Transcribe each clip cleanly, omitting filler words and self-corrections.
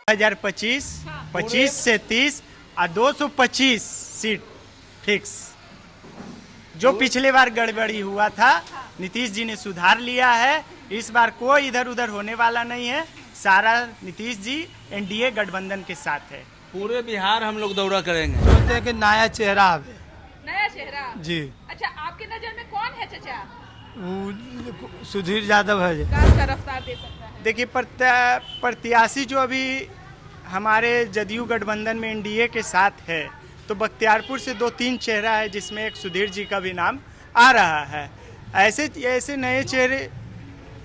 2025 25 से 30 और 225 seat fix. जो पिछले बार गड़बड़ी हुआ था, नीतीश जी ने सुधार लिया है। इस बार कोई इधर उधर होने वाला नहीं है। सारा नीतीश जी एनडीए गठबंधन के साथ है। पूरे बिहार हम लोग दौरा करेंगे। सोचते हैं कि नया चेहरा आवे। नया चेहरा जी। अच्छा, आपके नजर में कौन है चचा? वो सुधीर यादव है जी। विकास का रफ्तार दे सकता है। देखिए, प्रत्याशी जो अभी हमारे जदयू गठबंधन में एनडीए के साथ है, तो बख्तियारपुर से 2-3 चेहरा है, जिसमें एक सुधीर जी का भी नाम आ रहा है। ऐसे नए चेहरे,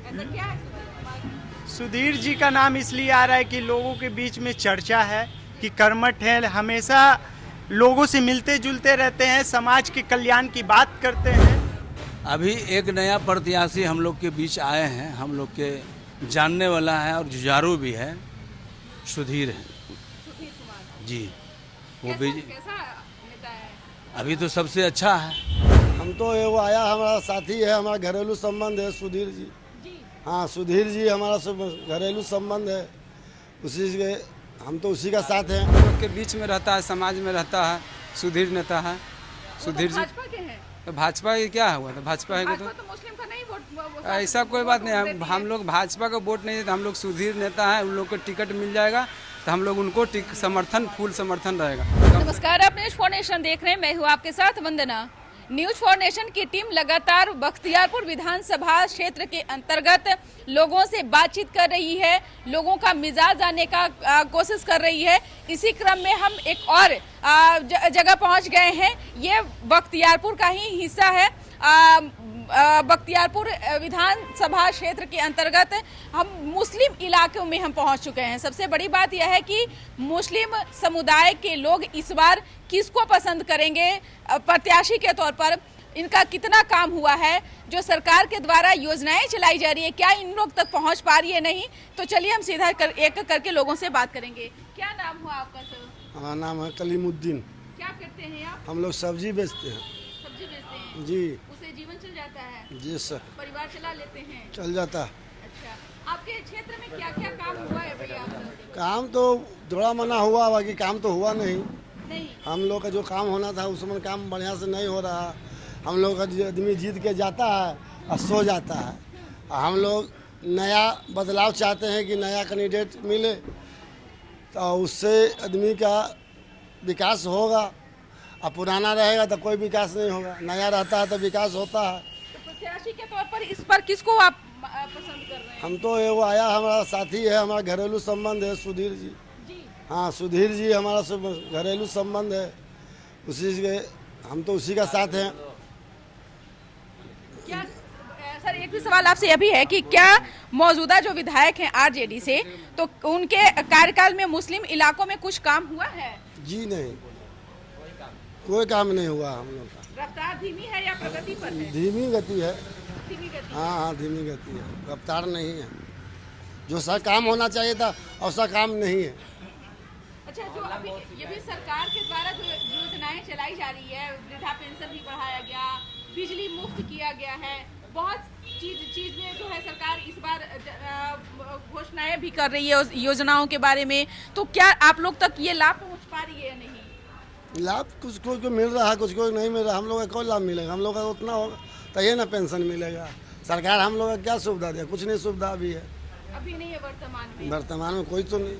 ऐसा क्या है सुधीर जी का नाम इसलिए आ रहा है कि लोगों के बीच में चर्चा है कि कर्मठ हैं, हमेशा लोगों से मिलते जुलते रहते हैं, समाज के कल्याण की बात करते हैं। अभी एक नया प्रत्याशी हम लोग के बीच आए हैं, हम लोग के जानने वाला है और जुझारू भी है, सुधीर है सुधीर कुमार जी। वो भी कैसा नेता है? अभी तो सबसे अच्छा है। हम तो ये वो आया, हमारा साथी है, हमारा घरेलू संबंध है सुधीर जी। हाँ, सुधीर जी हमारा घरेलू संबंध है, उसी के हम तो उसी का साथ हैं। हम लोग के बीच में रहता है, समाज में रहता है, सुधीर नेता है। सुधीर जी भाजपा के हैं। तो भाजपा की क्या हुआ था? भाजपा है भाजपा तो मुस्लिम का नहीं वोट ऐसा कोई बात नहीं है। हम लोग भाजपा को वोट नहीं देते, हम लोग सुधीर नेता है, उन लोग को टिकट मिल जाएगा तो हम लोग उनको समर्थन, फुल समर्थन रहेगा। नमस्कार, आप न्यूज फॉर नेशन देख रहे हैं। मैं हूँ आपके साथ वंदना। न्यूज फॉर नेशन की टीम लगातार बख्तियारपुर विधानसभा क्षेत्र के अंतर्गत लोगों से बातचीत कर रही है, लोगों का मिजाज जानने का कोशिश कर रही है। इसी क्रम में हम एक और जगह पहुंच गए हैं। ये बख्तियारपुर का ही हिस्सा है। बख्तियारपुर विधानसभा क्षेत्र के अंतर्गत हम मुस्लिम इलाकों में हम पहुंच चुके हैं। सबसे बड़ी बात यह है कि मुस्लिम समुदाय के लोग इस बार किसको पसंद करेंगे प्रत्याशी के तौर पर, इनका कितना काम हुआ है, जो सरकार के द्वारा योजनाएं चलाई जा रही है क्या इन लोग तक पहुंच पा रही है नहीं। तो चलिए हम सीधा एक करके लोगों से बात करेंगे। क्या नाम हुआ आपका सर? हमारा नाम है कलीमुद्दीन। क्या करते हैं आप? हम लोग सब्जी बेचते हैं। सब्जी बेचते हैं जी उससे जीवन चल जाता है? जी सर, परिवार चला लेते हैं? चल जाता। अच्छा, आपके क्षेत्र में क्या क्या काम हुआ है भैया? काम तो थोड़ा मना हुआ, बाकी काम तो हुआ नहीं। नहीं। हम लोग का जो काम होना था उसमें काम बढ़िया से नहीं हो रहा। हम लोग का आदमी जीत के जाता है और सो जाता है। और हम लोग नया बदलाव चाहते हैं कि नया कैंडिडेट मिले तो उससे आदमी का विकास होगा, और पुराना रहेगा तो कोई विकास नहीं होगा। नया रहता है तो विकास होता है। तो प्रत्याशी के तौर पर इस पर किसको आप पसंद कर रहे हैं? हम तो ये वो आया, हमारा साथी है, हमारा घरेलू संबंध है, सुधीर जी। हाँ, सुधीर जी हमारा घरेलू संबंध है, उसी के हम तो उसी का साथ हैं। क्या सर, एक भी सवाल आपसे यह भी है कि क्या मौजूदा जो विधायक हैं आरजेडी से, तो उनके कार्यकाल में मुस्लिम इलाकों में कुछ काम हुआ है? जी नहीं, कोई काम नहीं हुआ हम लोग का। रफ्तार धीमी है या प्रगति पर है? धीमी गति है। धीमी गति। हाँ, धीमी गति है, रफ्तार नहीं है। जो सा काम होना चाहिए था वैसा काम नहीं है। अच्छा, जो अभी ये भी सरकार के द्वारा जो योजनाएं चलाई जा रही है, वृद्धा पेंशन भी बढ़ाया गया, बिजली मुफ्त किया गया है, बहुत चीज में जो है सरकार इस बार घोषणाएं भी कर रही है उस योजनाओं के बारे में। तो क्या आप लोग तक ये लाभ पहुंच पा रही है या नहीं? लाभ कुछ को मिल रहा है, कुछ को नहीं मिल रहा। हम लोग का कोई लाभ मिलेगा? हम लोग का उतना होगा तभी ना पेंशन मिलेगा। सरकार हम लोग का क्या सुविधा दे? कुछ नहीं सुविधा अभी है, अभी नहीं है वर्तमान में। वर्तमान में कोई तो नहीं।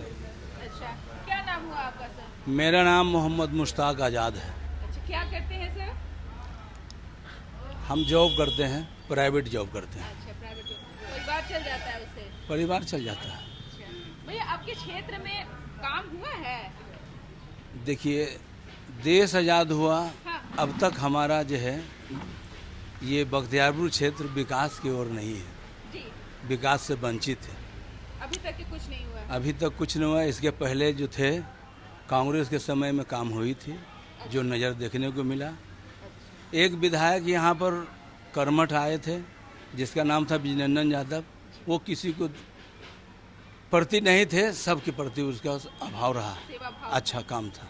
अच्छा, क्या नाम हुआ आपका सर? मेरा नाम मोहम्मद मुश्ताक आज़ाद है। अच्छा, क्या करते हैं सर? हम जॉब करते हैं, प्राइवेट जॉब करते हैं। अच्छा, प्राइवेट जॉब। परिवार चल जाता है उससे? परिवार चल जाता है। अच्छा भैया, आपके क्षेत्र में काम हुआ है? देखिए, देश आज़ाद हुआ, हाँ। अब तक हमारा जो है ये बख्तियारपुर क्षेत्र विकास की ओर नहीं है, जी। विकास से वंचित है। अभी तक के कुछ नहीं हुआ? अभी तक कुछ नहीं हुआ। इसके पहले जो थे कांग्रेस के समय में काम हुई थी, जो नज़र देखने को मिला। एक विधायक यहाँ पर कर्मठ आए थे जिसका नाम था विजयनंदन यादव। वो किसी को प्रति नहीं थे, सबके प्रति उसका अभाव रहा, सेवा भाव। अच्छा काम था।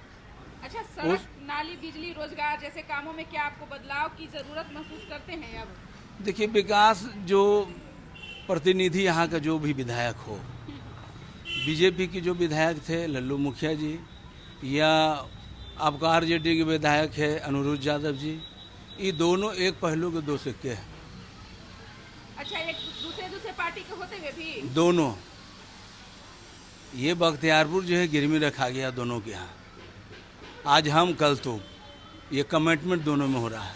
अच्छा, सड़क, नाली, बिजली, रोजगार जैसे कामों में क्या आपको बदलाव की जरूरत महसूस करते हैं अब? देखिए, विकास जो प्रतिनिधि यहाँ का जो भी विधायक हो, बीजेपी के जो विधायक थे लल्लू मुखिया जी, या आपका आरजेडी के विधायक है अनुरुद्ध यादव जी, ये दोनों एक पहलू के दो सिक्के हैं। अच्छा, एक दूसरे पार्टी के होते हुए भी दोनों, ये बख्तियारपुर जो है गिरवी रखा गया दोनों के यहाँ। आज हम कल तो, ये कमिटमेंट दोनों में हो रहा है।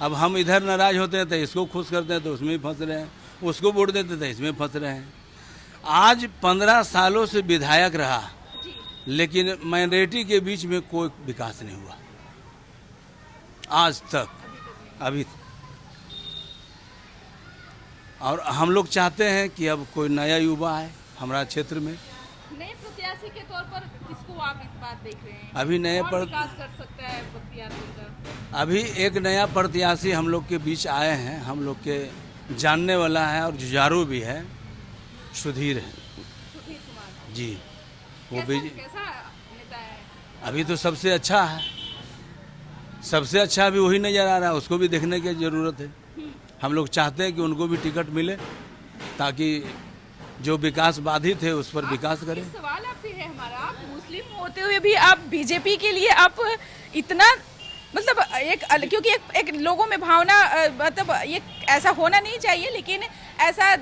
अब हम इधर नाराज होते हैं तो इसको खुश करते हैं तो उसमें फंस रहे हैं, उसको वोट देते तो इसमें फंस रहे हैं। आज 15 सालों से विधायक रहा, लेकिन माइनॉरिटी के बीच में कोई विकास नहीं हुआ आज तक, अभी। और हम लोग चाहते हैं कि अब कोई नया युवा आए हमारा क्षेत्र में। नए प्रत्याशी के तौर पर किसको आप इस बार देख रहे हैं? अभी नए कौन पर विकास कर सकता है बख्तियारपुर का? अभी एक नया प्रत्याशी हम लोग के बीच आए हैं, हम लोग के जानने वाला है और जुझारू भी है, सुधीर है सुधीर कुमार जी। वो कैसा भी नेता है? अभी तो सबसे अच्छा है, सबसे अच्छा अभी वही नज़र आ रहा है, उसको भी देखने की ज़रूरत है। हम लोग चाहते हैं कि उनको भी टिकट मिले ताकि जो विकास बाधित है उस पर विकास करें। एक सवाल आपसे है हमारा, आप मुस्लिम होते हुए भी आप बीजेपी के लिए आप इतना मतलब क्योंकि एक लोगों में भावना मतलब ये ऐसा होना नहीं चाहिए, लेकिन ऐसा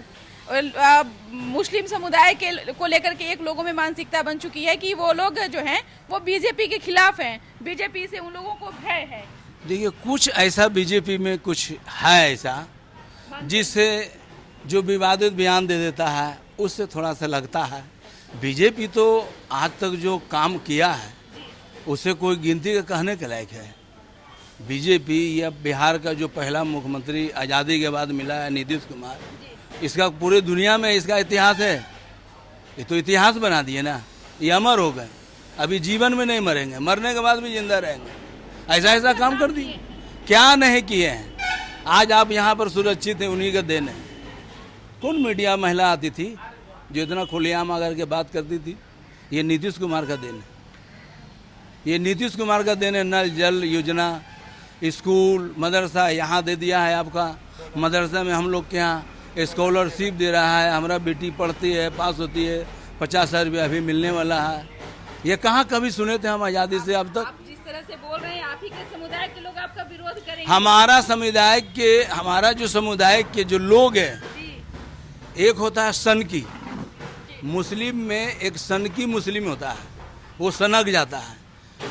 मुस्लिम समुदाय को लेकर के एक लोगों में मानसिकता बन चुकी है कि वो लोग जो हैं वो बीजेपी के खिलाफ हैं, बीजेपी से उन लोगों को भय है। देखिए, कुछ ऐसा बीजेपी में कुछ है ऐसा जिससे जो विवादित बयान दे देता है उससे थोड़ा सा लगता है। बीजेपी तो आज तक जो काम किया है उसे कोई गिनती का कहने के लायक है। बीजेपी या बिहार का जो पहला मुख्यमंत्री आज़ादी के बाद मिला है नीतीश कुमार, इसका पूरे दुनिया में इसका इतिहास है। ये तो इतिहास बना दिए ना, ये अमर हो गए, अभी जीवन में नहीं मरेंगे, मरने के बाद भी जिंदा रहेंगे। ऐसा ऐसा काम कर दिए, क्या नहीं किए हैं। आज आप यहाँ पर सुरक्षित हैं, उन्हीं का देन है। कौन मीडिया महिला आती थी जो इतना खुलेआम आकर के बात करती थी? ये नीतीश कुमार का देन है, ये नीतीश कुमार का देन है। नल जल योजना, स्कूल, मदरसा यहाँ दे दिया है आपका। मदरसा में हम लोग के यहाँ स्कॉलरशिप दे रहा है, हमारा बेटी पढ़ती है, पास होती है, 50,000 रुपया अभी मिलने वाला है। ये कहाँ कभी सुने थे हम आज़ादी से अब तक? आप जिस तरह से बोल रहे हैं, आप ही के समुदाय के लोग आपका विरोध करेंगे। हमारा जो समुदाय के जो लोग हैं, एक होता है सनकी मुस्लिम में, एक सनकी मुस्लिम होता है, वो सनक जाता है।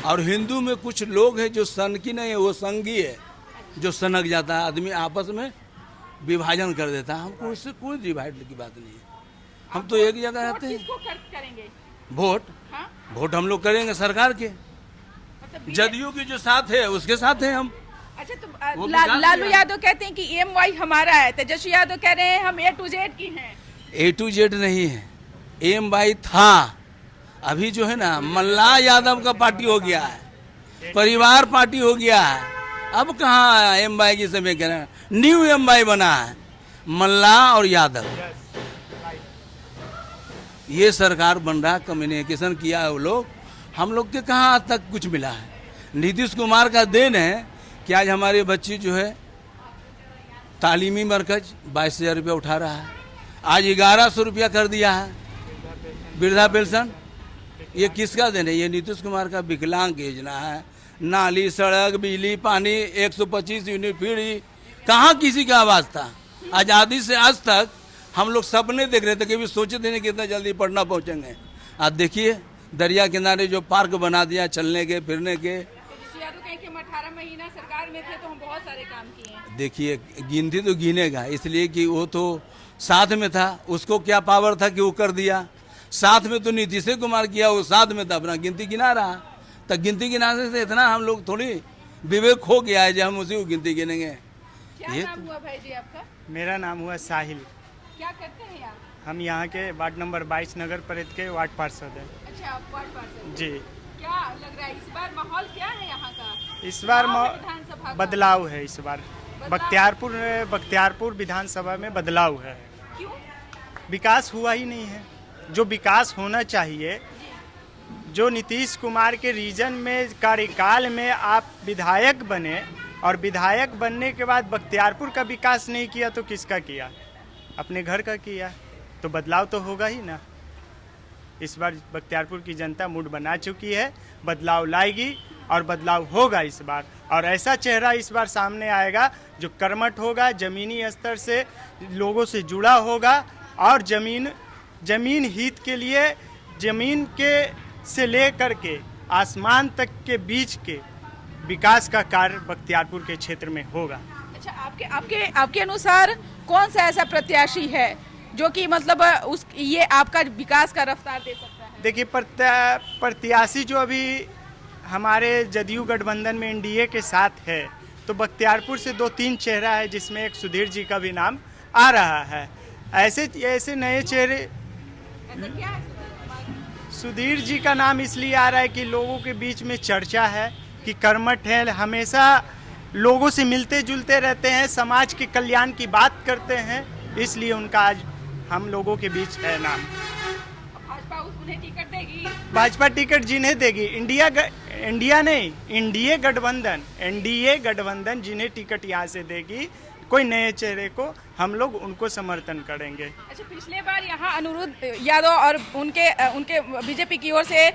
और हिंदू में कुछ लोग हैं जो सनकी नहीं है, वो संगी है, जो सनक जाता है। आदमी आपस में विभाजन कर देता है। हमको उससे कोई डिवाइड की बात नहीं है, हम तो एक जगह रहते हैं। किसको करेंगे वोट? हाँ? वोट हम लोग करेंगे सरकार के, मतलब जदयू की जो साथ है उसके साथ हैं हम। अच्छा, तो वो लालू यादव कहते हैं कि EMY हमारा है, तेजस्वी यादव कह रहे हैं हम A to Z की हैं। A to Z नहीं है, EMY था। अभी जो है ना मल्लाह यादव का पार्टी हो गया है, परिवार पार्टी हो गया है। अब कहाँ EMY की समय कह रहे हैं, न्यू EMY बना है, मल्लाह और यादव। ये सरकार बन रहा, कम्युनिकेशन किया है वो लोग। हम लोग के कहाँ आज तक कुछ मिला है? नीतीश कुमार का देन है कि आज हमारे बच्ची जो है तालीमी मरकज 22,000 रुपया उठा रहा है, आज 1100 रुपया कर दिया है वृद्धा पेंशन। ये किसका देन है? ये नीतीश कुमार का विकलांग योजना है। नाली, सड़क, बिजली, पानी, 125 यूनिट फ्री, कहाँ किसी का आवाज़ था? आज़ादी से आज तक हम लोग सपने देख रहे थे, कभी सोचे थे नहीं कितना जल्दी पटना पहुँचेंगे। आज देखिए दरिया किनारे जो पार्क बना दिया चलने के फिरने के। यादव कहें कि हम 18 महीना सरकार में थे तो हम बहुत सारे काम किए हैं। देखिए गिनती तो गिनेगा, इसलिए कि वो तो साथ में था, उसको क्या पावर था कि वो कर दिया। साथ में तो नीतीश कुमार किया, वो साथ में था, अपना गिनती गिना रहा। तो गिनती गिनाने से इतना हम लोग थोड़ी विवेक खो गया है जो हम उसी को गिनती गिनेंगे। क्या नाम हुआ भाई जी आपका? मेरा नाम हुआ साहिल। क्या करते हैं आप? हम यहाँ के वार्ड नंबर 22 नगर परिषद के वार्ड पार्षद हैं। अच्छा, आप वार्ड पार्षद जी। क्या लग रहा है इस बार माहौल क्या है यहाँ का? इस बार विधानसभा का? बदलाव है। इस बार बख्तियारपुर विधानसभा में बदलाव है। क्यों? विकास हुआ ही नहीं है जो विकास होना चाहिए। जो नीतीश कुमार के रीजन में कार्यकाल में आप विधायक बने और विधायक बनने के बाद बख्तियारपुर का विकास नहीं किया तो किसका किया? अपने घर का किया। तो बदलाव तो होगा ही ना। इस बार बख्तियारपुर की जनता मूड बना चुकी है, बदलाव लाएगी और बदलाव होगा इस बार। और ऐसा चेहरा इस बार सामने आएगा जो कर्मठ होगा, ज़मीनी स्तर से लोगों से जुड़ा होगा और ज़मीन हित के लिए ज़मीन के से ले कर के आसमान तक के बीच के विकास का कार्य बख्तियारपुर के क्षेत्र में होगा। अच्छा, आपके अनुसार कौन सा ऐसा प्रत्याशी है जो कि मतलब ये आपका विकास का रफ्तार दे सकता है? देखिए, प्रत्याशी जो अभी हमारे जदयू गठबंधन में एनडीए के साथ है, तो बख्तियारपुर से 2-3 चेहरा है जिसमें एक सुधीर जी का भी नाम आ रहा है। ऐसे नए चेहरे, ऐसा क्या है? सुधीर जी का नाम इसलिए आ रहा है कि लोगों के बीच में चर्चा है कि कर्मठ है, हमेशा लोगों से मिलते जुलते रहते हैं, समाज के कल्याण की बात करते हैं, इसलिए उनका आज हम लोगों के बीच है नाम। भाजपा उन्हें टिकट देगी? भाजपा टिकट जिन्हें देगी, एनडीए गठबंधन जिन्हें टिकट यहाँ से देगी, कोई नए चेहरे को हम लोग उनको समर्थन करेंगे। अच्छा, पिछले बार यहाँ अनिरुद्ध यादव और उनके बीजेपी की ओर से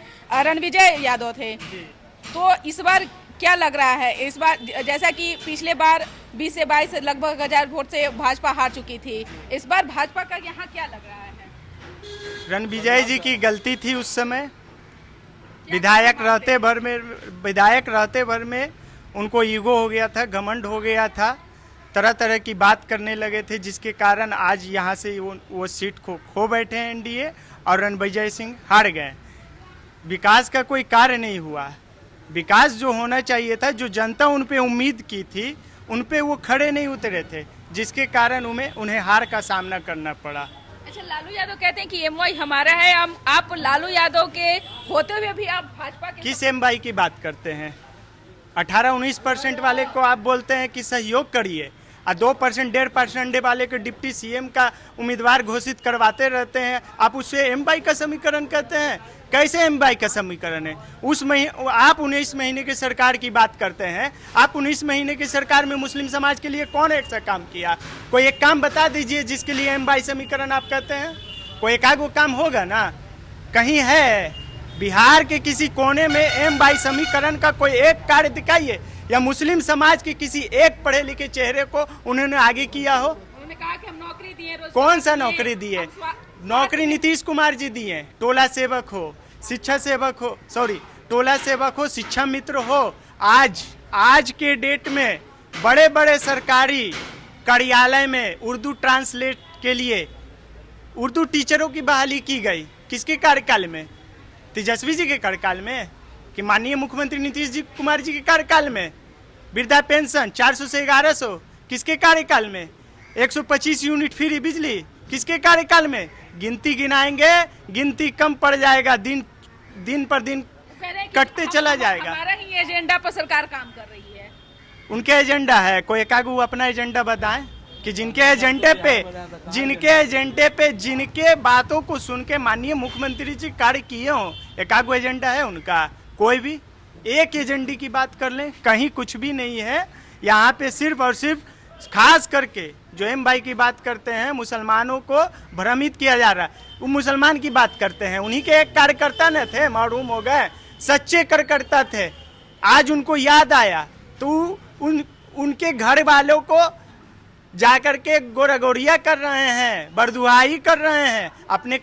रणविजय यादव थे, तो इस बार क्या लग रहा है? इस बार जैसा कि पिछले बार 20 से 22 लगभग 1000 वोट से भाजपा हार चुकी थी, इस बार भाजपा का यहाँ क्या लग रहा है? रणविजय जी की गलती थी उस समय, विधायक रहते भर में उनको ईगो हो गया था, घमंड हो गया था, तरह तरह की बात करने लगे थे, जिसके कारण आज यहाँ से वो सीट को खो बैठे हैं एनडीए और रणविजय सिंह हार गए। विकास का कोई कार्य नहीं हुआ। विकास जो होना चाहिए था, जो जनता उन पे उम्मीद की थी, उन पे वो खड़े नहीं उतरे थे, जिसके कारण उन्हें हार का सामना करना पड़ा। अच्छा, लालू यादव कहते हैं कि एमवाई हमारा है, आप लालू यादव के होते हुए भी आप भाजपा के किस एमवाई की बात करते हैं? 18-19% वाले को आप बोलते हैं कि सहयोग करिए, और 2% 1.5% वाले को डिप्टी सीएम का उम्मीदवार घोषित करवाते रहते हैं, आप उससे एमवाई का समीकरण कहते हैं? कैसे एमवाई का समीकरण है? आप 19 महीने की सरकार की बात करते हैं, आप 19 महीने की सरकार में मुस्लिम समाज के लिए कौन ऐसा काम किया? कोई एक काम बता दीजिए जिसके लिए एमवाई समीकरण आप कहते हैं। कोई एकाध वो काम होगा ना, कहीं है? बिहार के किसी कोने में एमवाई समीकरण का कोई एक कार्य दिखाइए, या मुस्लिम समाज के किसी एक पढ़े लिखे चेहरे को उन्होंने आगे किया हो। उन्होंने कहा कि हम नौकरी दिए, कौन सा नौकरी दिए? नौकरी नीतीश कुमार जी दिए। टोला सेवक हो, शिक्षा सेवक हो, टोला सेवक हो, शिक्षा मित्र हो। आज के डेट में बड़े बड़े सरकारी कार्यालय में उर्दू ट्रांसलेट के लिए उर्दू टीचरों की बहाली की गई। किसके कार्यकाल में? तेजस्वी जी के कार्यकाल में कि माननीय मुख्यमंत्री नीतीश कुमार जी के कार्यकाल में? वृद्धा पेंशन 400 से 1100 किसके कार्यकाल में? 125 यूनिट फ्री बिजली किसके कार्यकाल में? गिनती गिनाएंगे, गिनती कम पड़ जाएगा, दिन पर दिन कटते चला जाएगा। हमारा ही एजेंडा पर सरकार काम कर रही है। उनके एजेंडा है, कोई एकागु अपना एजेंडा बताएं कि जिनके एजेंडे पे जिनके बातों को सुन के माननीय मुख्यमंत्री जी कार्य किए हो, एकागु एजेंडा है उनका? कोई भी एक एजेंडे की बात कर लें, कहीं कुछ भी नहीं है। यहाँ पे सिर्फ और सिर्फ खास करके जो एमवाई की बात करते हैं, मुसलमानों को भ्रमित किया जा रहा है। वो मुसलमान की बात करते हैं, उन्हीं के एक कार्यकर्ता न थे, महरूम हो गए, सच्चे कार्यकर्ता थे। आज उनको याद आया तो उनके घर वालों को जाकर के गोरगोरिया कर रहे हैं, बरदुआई कर रहे हैं। अपने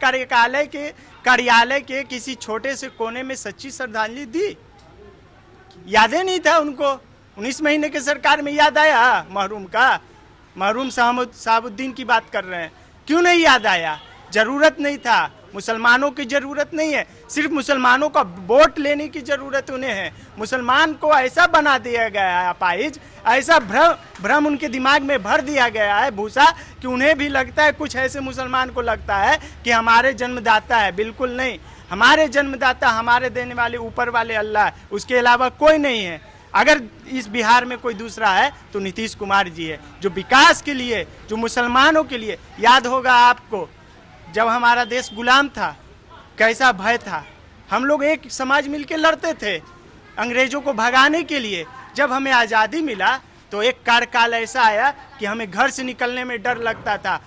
कार्यालय के किसी छोटे से कोने में सच्ची श्रद्धांजलि दी? यादें नहीं था उनको? 19 महीने के सरकार में याद आया महरूम साहबुद्दीन की बात कर रहे हैं, क्यों नहीं याद आया? जरूरत नहीं था। मुसलमानों की जरूरत नहीं है, सिर्फ मुसलमानों का वोट लेने की जरूरत उन्हें है। मुसलमान को ऐसा बना दिया गया है अपाहिज, ऐसा भ्रम उनके दिमाग में भर दिया गया है भूसा, कि उन्हें भी लगता है, कुछ ऐसे मुसलमान को लगता है कि हमारे जन्मदाता है। बिल्कुल नहीं, हमारे जन्मदाता, हमारे देने वाले ऊपर वाले अल्लाह, उसके अलावा कोई नहीं है। अगर इस बिहार में कोई दूसरा है तो नीतीश कुमार जी है, जो विकास के लिए, जो मुसलमानों के लिए। याद होगा आपको, जब हमारा देश गुलाम था, कैसा भय था। हम लोग एक समाज मिलकर लड़ते थे अंग्रेजों को भगाने के लिए। जब हमें आज़ादी मिला तो एक कार्यकाल ऐसा आया कि हमें घर से निकलने में डर लगता था।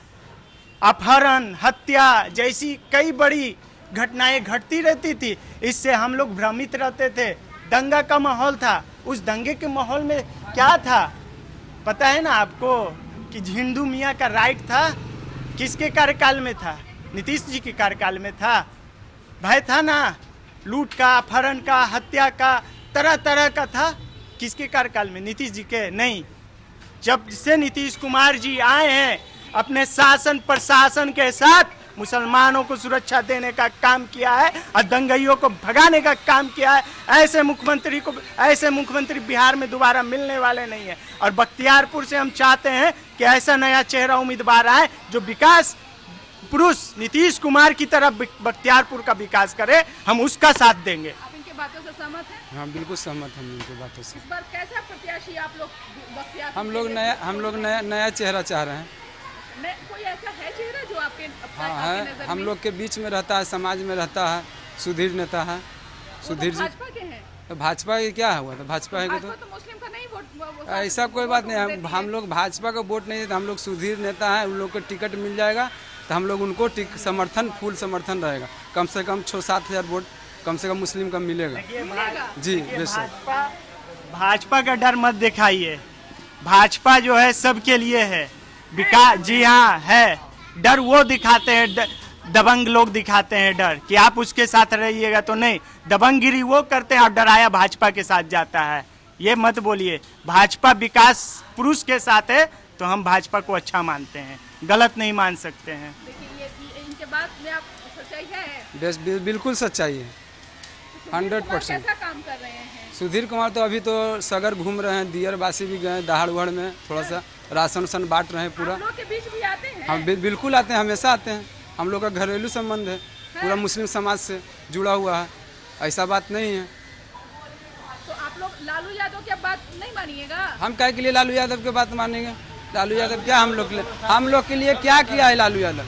अपहरण, हत्या जैसी कई बड़ी घटनाएं घटती रहती थी, इससे हम लोग भ्रमित रहते थे। दंगा का माहौल था, उस दंगे के माहौल में क्या था पता है ना आपको कि हिंदू मियाँ का राइट था, किसके कार्यकाल में था? नीतीश जी के कार्यकाल में था। भय था ना, लूट का, अपहरण का, हत्या का, तरह तरह का था। किसके कार्यकाल में? नीतीश जी के नहीं। जब से नीतीश कुमार जी आए हैं, अपने शासन प्रशासन के साथ मुसलमानों को सुरक्षा देने का काम किया है और दंगइयों को भगाने का काम किया है। ऐसे मुख्यमंत्री बिहार में दोबारा मिलने वाले नहीं है। और बख्तियारपुर से हम चाहते हैं कि ऐसा नया चेहरा उम्मीदवार आए जो विकास पुरुष नीतीश कुमार की तरफ बख्तियारपुर का विकास करे, हम उसका साथ देंगे। आप इनके बातों से सहमत हैं? हाँ बिल्कुल सहमत हम इनकी बातों से। इस बार कैसा प्रत्याशी आप लोग बख्तियारपुर हम लोग नया चेहरा चाह रहे हैं। कोई ऐसा है चेहरा जो आपके हाँ आपकी है, नजर हम में? लोग के बीच में रहता है, समाज में रहता है, सुधीर नेता है। वो सुधीर तो जी भाजपा के हैं। तो भाजपा के क्या हुआ? तो भाजपा है भाजपा तो मुस्लिम का नहीं वोट ऐसा कोई बात नहीं। देती हम है। लोग भाजपा का वोट नहीं देते, हम लोग सुधीर नेता हैं, उन लोग को टिकट मिल जाएगा तो हम लोग उनको समर्थन फुल समर्थन रहेगा। कम से कम 6-7 हज़ार वोट कम से कम मुस्लिम का मिलेगा। मिलेगा। जी बेशक। भाजपा का डर मत दिखाइए। भाजपा जो है सबके लिए है। विकास, जी हाँ है। डर वो दिखाते हैं, दबंग लोग दिखाते हैं डर कि आप उसके साथ रहिएगा तो नहीं। दबंगगिरी वो करते हैं और डराया भाजपा के साथ जाता है। ये मत बोलिए। भाजपा विकास पुरुष के साथ है तो हम भाजपा को अच्छा मानते हैं, गलत नहीं मान सकते हैं। देखिए ये इनके बात में आप सच्चाई है? बिल्कुल सच्चाई है, 100%। कैसा काम कर रहे हैं? सुधीर कुमार तो अभी तो सगर घूम रहे हैं, दियरबासी भी गए, दहाड़ उहाड़ में थोड़ा सा राशन बांट रहे हैं पूरा। आप लोग के बीच भी आते हैं? हम बिल्कुल आते हैं, हमेशा आते हैं। हम लोग का घरेलू संबंध है, पूरा मुस्लिम समाज से जुड़ा हुआ है, ऐसा बात नहीं है। तो आप लोग लालू यादव की अब बात नहीं मानिएगा? हम क्या के लिए लालू यादव की बात मानेंगे? लालू यादव क्या हम लोग के लिए क्या किया है लालू यादव?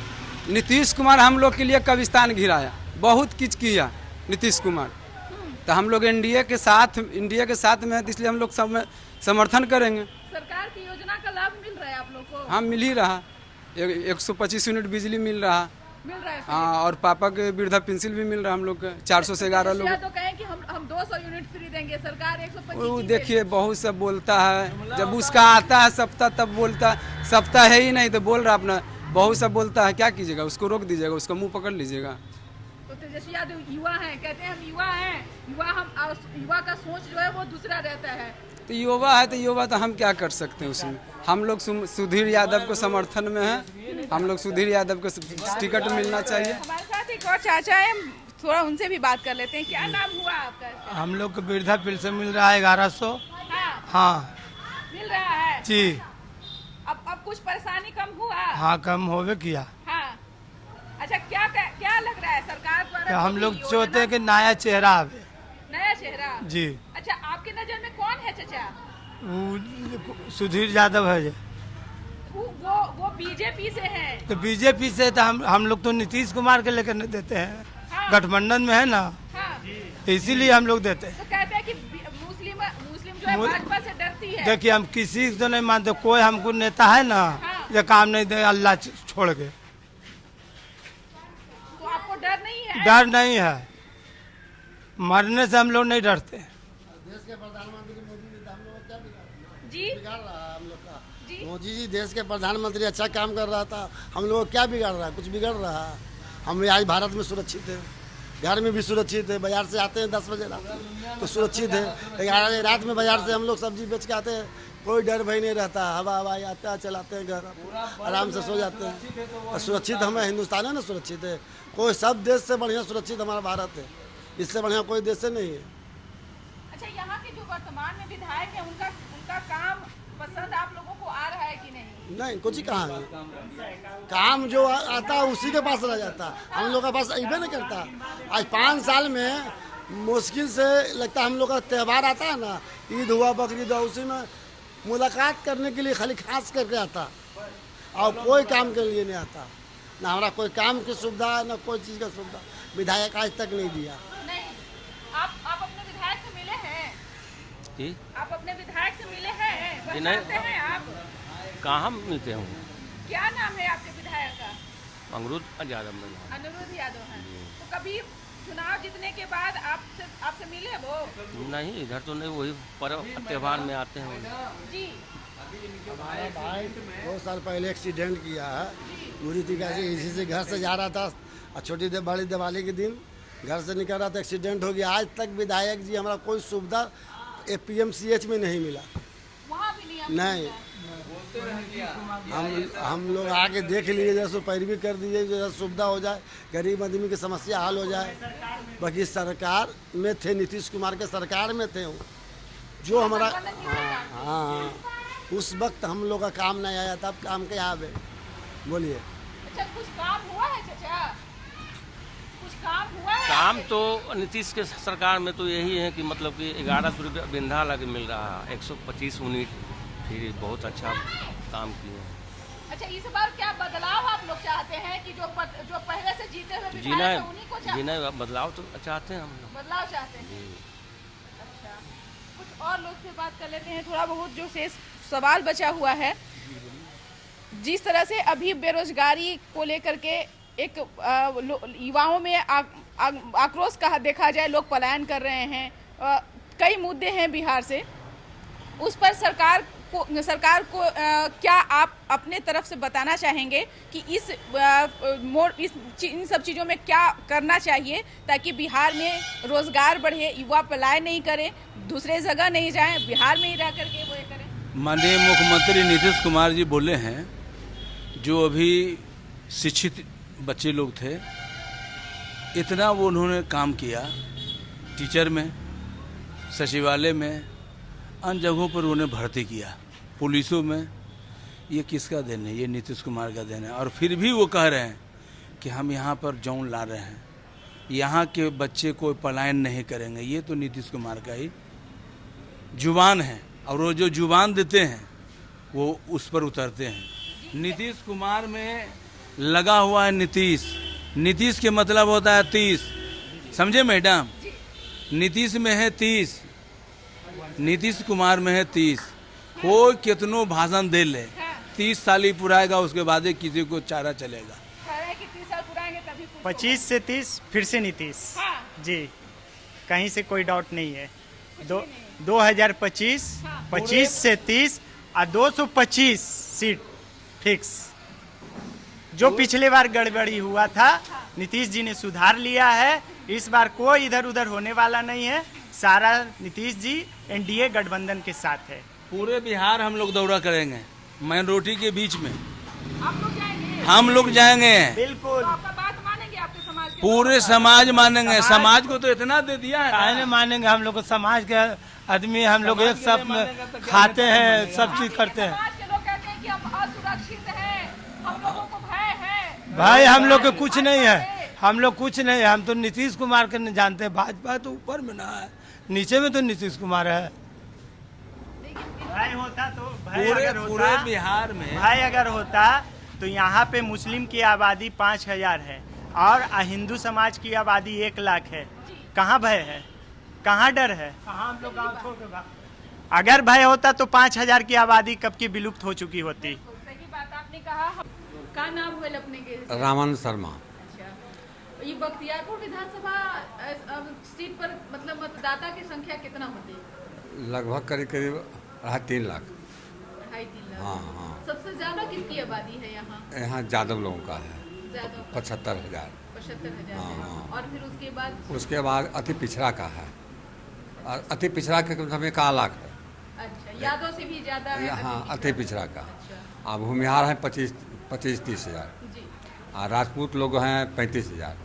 नीतीश कुमार हम लोग के लिए कब्रिस्तान घिराया, बहुत कुछ किया नीतीश कुमार। तो हम लोग इंडिया के साथ में है, इसलिए हम लोग सब समर्थन करेंगे। सरकार की योजना का लाभ मिल रहा है आप लोग को? हाँ मिल ही रहा, 125 यूनिट बिजली मिल रहा। मिल रहा है। हाँ, और पापा के वृद्धा पेंसिल भी मिल रहा हम लोग के 400 से 11 लोग। तो कहें कि हम 200 यूनिट फ्री देंगे, सरकार 125। वो देखिए बहुत सब बोलता है, जब उसका आता है सप्ताह तब बोलता है, सप्ताह है ही नहीं तो बोल रहा अपना बहुत सब बोलता है। क्या कीजिएगा? उसको रोक दीजिएगा, उसका मुंह पकड़ लीजिएगा। तो तेजस्वी यादव युवा हैं, कहते हैं हम युवा हैं, युवा का सोच जो है वो दूसरा रहता है। तो युवा तो हम क्या कर सकते हैं उसमें? हम लोग सुधीर यादव को समर्थन में हैं, हम लोग सुधीर यादव को टिकट मिलना चाहिए। हमारे साथ एक और चाचा है, थोड़ा उनसे भी बात कर लेते हैं। क्या नाम हुआ आपका? हम लोग को वृद्धा पेंशन मिल रहा है 1100। हाँ मिल रहा है जी। अब कुछ परेशानी कम हुआ? हाँ कम होवे किया। हाँ। अच्छा क्या लग रहा है सरकार द्वारा? हम लोग चाहते हैं कि नया चेहरा आवे। नया चेहरा जी। अच्छा आपके नजर में कौन है चाचा? वो सुधीर यादव है। वो बीजेपी से हैं। तो बीजेपी से तो हम लोग तो नीतीश कुमार के लेकर नहीं देते हैं। हाँ। गठबंधन में है ना, हाँ। तो इसीलिए हम लोग देते हैं। तो कहते हैं कि मुस्लिम जो है भाजपा से डरती है। देखिए हम किसी को नहीं मानते, कोई हमको नेता है ना ये काम नहीं दे अल्लाह छोड़ के। तो आपको डर नहीं है? डर नहीं है, मरने से हम लोग नहीं डरते। देश के प्रधानमंत्री मोदी जी हम लोग क्या जी बिगाड़ रहा है? हम लोग का जी मोदी जी देश के प्रधानमंत्री अच्छा काम कर रहा था, हम लोग क्या बिगाड़ रहा है? कुछ बिगड़ रहा है? हम आज भारत में सुरक्षित है, घर में भी सुरक्षित है। बाजार से आते हैं 10 बजे रात तो सुरक्षित है। 11 बजे रात में बाजार से हम लोग सब्जी बेच के आते हैं, कोई डर भय नहीं रहता। हवाई आता है, चलाते हैं, घर आराम से सो जाते हैं। तो सुरक्षित हमें हिंदुस्तान है ना, सुरक्षित है। कोई सब देश से बढ़िया सुरक्षित हमारा भारत है, इससे बढ़िया कोई देश से नहीं है। अच्छा यहाँ के जो वर्तमान में विधायक है उनका काम पसंद आप लोगों को आ रहा है कि नहीं? नहीं कुछ ही कहाँ है, काम जो आता है उसी के पास रह जाता, हम लोग के पास अबे नहीं करता। आज 5 साल में मुश्किल से लगता हम लोग का त्यौहार आता है ना, ईद हुआ, बकरीद हुआ, उसी में मुलाकात करने के लिए खाली खास करके आता, और कोई काम के लिए नहीं आता। ना हमारा कोई काम की सुविधा ना कोई चीज़ का सुविधा विधायक आज तक नहीं दिया। नहीं। आप अपने विधायक से मिले हैं? जी आप अपने विधायक से मिले हैं? जी, नहीं। पहचानते हैं आप? कहाँ मिलते हैं? क्या नाम है आपके विधायक का? अमरूद यादव में। अनिरुद्ध यादव है। तो कभी चुनाव जीतने के बाद आपसे मिले वो? नहीं, इधर तो नहीं, वही पर्व त्योहार में आते हैं वो। जी। हमारा भाई 2 साल पहले एक्सीडेंट किया है पूरी तरीके से। इसी से घर से जा रहा था और छोटी बड़ी दिवाली के दिन घर से निकल रहा था, एक्सीडेंट हो गया। आज तक विधायक जी हमारा कोई सुविधा PMCH में नहीं मिला। वहाँ भी नहीं नहीं, हम लोग आके देख लिए, जैसे पैरवी कर दीजिए, जैसे सुविधा हो जाए, गरीब आदमी की समस्या हल हो जाए। बाकी सरकार में थे, नीतीश कुमार के सरकार में थे वो, जो हमारा हाँ उस वक्त हम लोग का काम नहीं आया, तब काम के यहाँ पे बोलिए। अच्छा, कुछ काम हुआ है चाचा? कुछ काम हुआ है? काम तो नीतीश के सरकार में तो यही है कि मतलब कि 1100 रुपया बिंधा लग मिल रहा है, 125 यूनिट, फिर बहुत अच्छा काम किए हैं। अच्छा, इस बार क्या बदलाव आप लोग चाहते हैं कि जो पहले से जीते हुए विधायक जीना हैं, उन्हीं को जीना बदलाव तो चाहते हैं हम लोग। बदलाव चाहते हैं? अच्छा, कुछ और लोग से बात कर लेते हैं। थोड़ा बहुत जो शेष सवाल बचा हुआ है, जिस तरह से अभी बेरोजगारी को लेकर के एक युवाओं में आक्रोश कहा देखा जाए, लोग पलायन कर रहे हैं, कई मुद्दे हैं बिहार से, उस पर सरकार को क्या आप अपने तरफ से बताना चाहेंगे कि इन सब चीज़ों में क्या करना चाहिए ताकि बिहार में रोजगार बढ़े, युवा पलायन नहीं करें, दूसरे जगह नहीं जाएं, बिहार में ही रह करके वो करें? माननीय मुख्यमंत्री नीतीश कुमार जी बोले हैं, जो अभी शिक्षित बच्चे लोग थे, इतना वो उन्होंने काम किया, टीचर में, सचिवालय में, अन्य जगहों पर उन्हें भर्ती किया, पुलिसों में। ये किसका देन है? ये नीतीश कुमार का देन है। और फिर भी वो कह रहे हैं कि हम यहाँ पर जौन ला रहे हैं, यहाँ के बच्चे कोई पलायन नहीं करेंगे। ये तो नीतीश कुमार का ही जुबान है, और वो जो जुबान देते हैं वो उस पर उतरते हैं। नीतीश कुमार में लगा हुआ है नीतीश। नीतीश के मतलब होता है 30, समझे मैडम? नीतीश में है 30, नीतीश कुमार में है 30। कोई कितनो भाषण दे ले, 30 साल ही पुराएगा, उसके बाद ही किसी को चारा चलेगा। 25 से 30 फिर से नीतीश जी, कहीं से कोई डाउट नहीं है। 2025 25 से 30 और 225 सीट फिक्स। जो पिछले बार गड़बड़ी हुआ था, नीतीश जी ने सुधार लिया है। इस बार कोई इधर उधर होने वाला नहीं है, सारा नीतीश जी NDA गठबंधन के साथ है। पूरे बिहार हम लोग दौरा करेंगे, मेन रोटी के बीच में आप लोग जाएंगे? हम लोग जाएंगे, बिल्कुल। तो आपका बात मानेंगे आपके समाज के? पूरे समाज मानेंगे। समाज को तो इतना दे दिया है, काहे नहीं मानेंगे? हम लोग को समाज के आदमी, हम लोग एक सब खाते हैं, सब चीज करते हैं। समाज के लोग कहते हैं कि हम असुरक्षित हैं, हम लोगों को भय है। भाई हम लोग के कुछ नहीं है, हम लोग कुछ नहीं है। हम तो नीतीश कुमार के नहीं जानते हैं। भाजपा तो ऊपर में ना है, नीचे में तो नीतीश कुमार है। भाई होता तो पूरे बिहार में भाई अगर होता तो यहाँ पे मुस्लिम की आबादी 5000 है और हिंदू समाज की आबादी 1 लाख है। कहाँ भय है, कहाँ डर है? हम लोग गाँव छोड़ के अगर भय होता तो 5000 की आबादी कब की विलुप्त हो चुकी होती। सही बात आपने कहा। का नाम हुए अपने के? रामन शर्मा। अच्छा, ये बख्तियारपुर विधानसभा सीट पर मतलब मतदाता की संख्या कितना होती है? लगभग करीब 3.5 लाख। 2.5-3 लाख। हाँ हाँ। सबसे ज्यादा किसकी आबादी है यहाँ? यहाँ यादव लोगों का है, ज्यादा 75,000। 75,000 हाँ, है। हाँ। और फिर उसके बाद? उसके बाद अति पिछड़ा का है, और अति पिछड़ा के कम से कम 1 लाख है। अच्छा, यादव से भी ज्यादा है? हाँ, अति पिछड़ा का। अच्छा। अब भूमिहार हैं 25-30 हज़ार, जी। और राजपूत लोग हैं 35,000,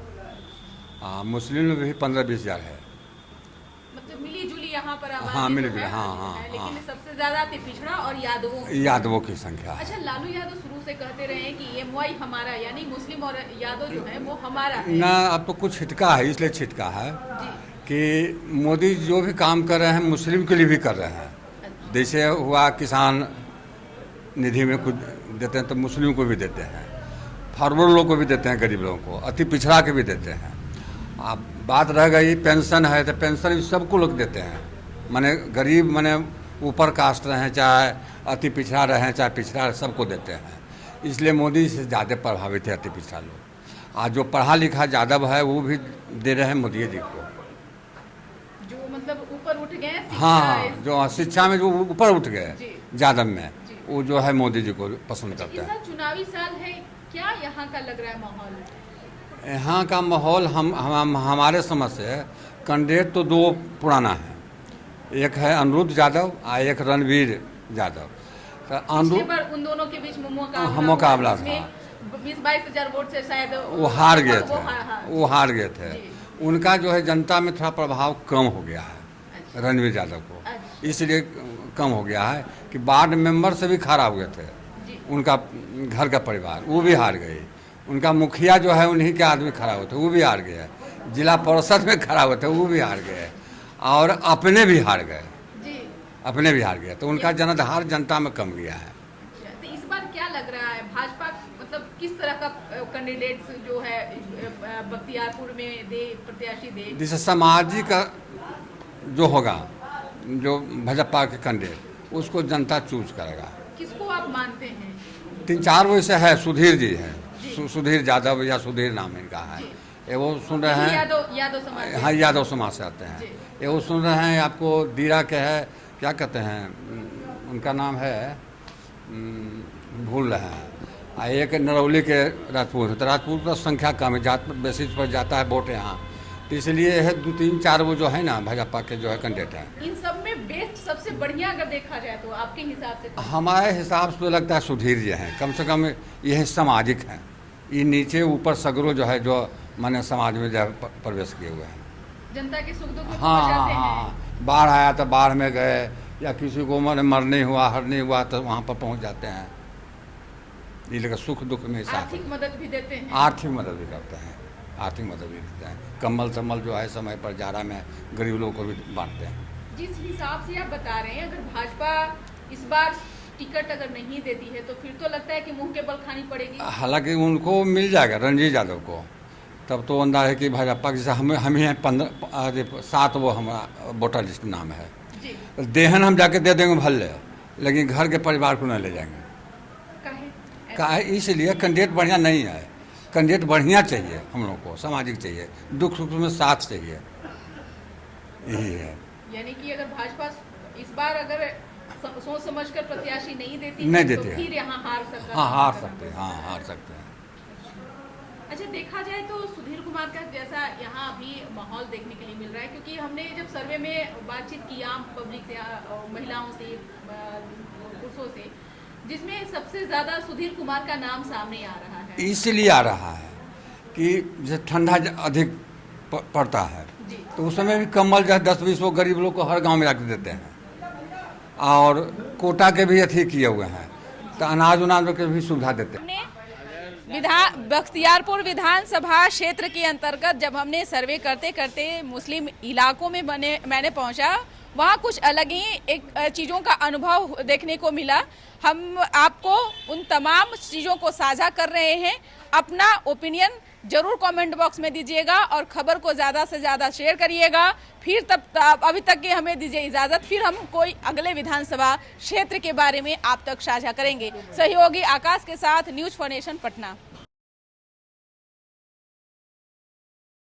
मुस्लिम लोग भी 15-20 हज़ार है। मतलब मिली जुली यहाँ पर आबादी हाँ, मिली जो जुली, है, हाँ, हाँ, है, लेकिन हाँ। सबसे ज्यादा पिछड़ा और यादवों की संख्या है। अच्छा, लालू यादव शुरू से कहते रहे हैं कि MY हमारा, यानी मुस्लिम और यादव जो है वो हमारा है। ना, अब तो कुछ छिटका है, इसलिए छिटका है जी। कि मोदी जो भी काम कर रहे हैं मुस्लिम के लिए भी कर रहे हैं। जैसे हुआ किसान निधि में कुछ देते हैं तो मुस्लिम को भी देते हैं, फार्मर लोग को भी देते हैं, गरीब लोगों को, अति पिछड़ा के भी देते हैं। अब बात रह गई पेंशन है, तो पेंशन भी सबको लोग देते हैं, माने गरीब माने ऊपर कास्ट रहे, चाहे अति पिछड़ा रहे, चाहे पिछड़ा, सबको देते हैं। इसलिए मोदी से ज़्यादा प्रभावित है अति पिछड़ा लोग। और जो पढ़ा लिखा यादव है वो भी दे रहे हैं मोदी जी को। जो मतलब ऊपर उठ गए हैं हाँ, जो शिक्षा में जो ऊपर उठ गए जी। यादव में, वो जो है मोदी जी को पसंद करते इस हैं। साल चुनावी साल है, क्या यहाँ का लग रहा है माहौल? यहाँ का माहौल हम हमारे समझ से कैंडिडेट तो दो पुराना है, एक है अनिरुद्ध यादव और एक रणवीर यादव। तो पिछली बार उन दोनों के बीच मुकाबला था, 20-22 हजार वोट से शायद वो हार गए थे, हाँ। वो हार गए थे। उनका जो है जनता में थोड़ा प्रभाव कम हो गया है, अच्छा। रणवीर यादव को अच्छा। इसलिए कम हो गया है कि वार्ड मेंबर से भी खड़ा हुए थे, उनका घर का परिवार, वो भी हार गए। उनका मुखिया जो है उन्हीं के आदमी खड़ा हुए थे, वो भी हार गए। जिला परिषद में खड़ा हुए थे, वो भी हार गए, और अपने भी हार गए, अपने भी हार गए। तो उनका जनाधार जनता में कम गया है। तो इस बार क्या लग रहा है, भाजपा मतलब किस तरह का कैंडिडेट जो है बख्तियारपुर में दे, प्रत्याशी दे? जैसे सामाजिक जो होगा, जो भाजपा के कैंडिडेट, उसको जनता चूज करेगा। किसको आप मानते हैं? 3-4 वैसे है, सुधीर जी है, सुधीर यादव या सुधीर नाम इनका है, ये वो सुन रहे हैं। यादव समाज। हाँ, यादव समाज से आते हैं। ये वो सुन रहे हैं, आपको दीरा के है, क्या कहते हैं उनका नाम है, भूल रहे हैं। एक नरौली के राजपूत है, तो राजपूत का संख्या कम है, जात बेसिस पर जाता है वोट यहाँ, तो इसलिए है 2-3-4 वो जो है ना भाजपा के जो है कैंडिडेट है। इन सब में बेस्ट सबसे बढ़िया अगर देखा जाए तो आपके हिसाब से? हमारे हिसाब से तो लगता है सुधीर जी हैं, कम से कम यह सामाजिक है, ये नीचे ऊपर सगरो जो है, जो माने समाज में जो है प्रवेश किए हुए हैं, जनता के सुख दुख में हाँ पहुंच जाते हाँ, हैं। बाढ़ आया तो बाढ़ में गए, या किसी को मरने हुआ, हरने हुआ, तो वहाँ पर पहुँच जाते हैं। ये लगा सुख दुख में साथ, आर्थिक मदद भी देते हैं। आर्थिक मदद भी करते हैं, आर्थिक मदद भी देते हैं। कम्बल सम्बल जो है समय पर जाड़ा में गरीब लोगों को भी बांटते हैं। जिस हिसाब से आप बता रहे हैं, अगर भाजपा इस बार टिकट अगर नहीं देती है तो फिर तो लगता है कि मुंह के बल खानी पड़ेगी। हालांकि उनको मिल जाएगा, रणजीत यादव को, तब तो अंदाज है कि भाजपा के जैसे हम ही हैं 7 वो हमारा वोटर लिस्ट नाम है जी। देहन हम जाके दे देंगे भले, लेकिन घर के परिवार को न ले जाएंगे। काहे? इसलिए कैंडिडेट बढ़िया नहीं है, कैंडिडेट बढ़िया चाहिए, हम लोग को सामाजिक चाहिए, दुख सुख में साथ चाहिए, यही है। यानी कि अगर भाजपा इस बार अगर सोच समझकर प्रत्याशी नहीं देती नहीं तो फिर यहाँ हार सकता। हाँ, हार सकते हैं, हाँ हार सकते हैं। अच्छा, देखा जाए तो सुधीर कुमार का जैसा यहाँ अभी माहौल देखने के लिए मिल रहा है, क्योंकि हमने जब सर्वे में बातचीत की आम पब्लिक से, महिलाओं से, पुरुषों से, जिसमें सबसे ज्यादा सुधीर कुमार का नाम सामने आ रहा है। इसलिए आ रहा है कि जैसे ठंडा अधिक पड़ता है, तो उस समय भी कम्बल जो है 10-20 वो गरीब लोग को हर गांव में जाके देते हैं, और कोटा के भी अथी किए हुए हैं, तो अनाज उनाज के भी सुविधा देते हैं। बख्तियारपुर विधानसभा क्षेत्र के अंतर्गत जब हमने सर्वे करते करते मुस्लिम इलाकों में मैंने पहुंचा, वहाँ कुछ अलग ही एक चीज़ों का अनुभव देखने को मिला। हम आपको उन तमाम चीज़ों को साझा कर रहे हैं। अपना ओपिनियन जरूर कमेंट बॉक्स में दीजिएगा और खबर को ज़्यादा से ज़्यादा शेयर करिएगा। फिर तब अभी तक के हमें दीजिए इजाज़त, फिर हम कोई अगले विधानसभा क्षेत्र के बारे में आप तक साझा करेंगे। सहयोगी आकाश के साथ न्यूज़ फॉर नेशन पटना।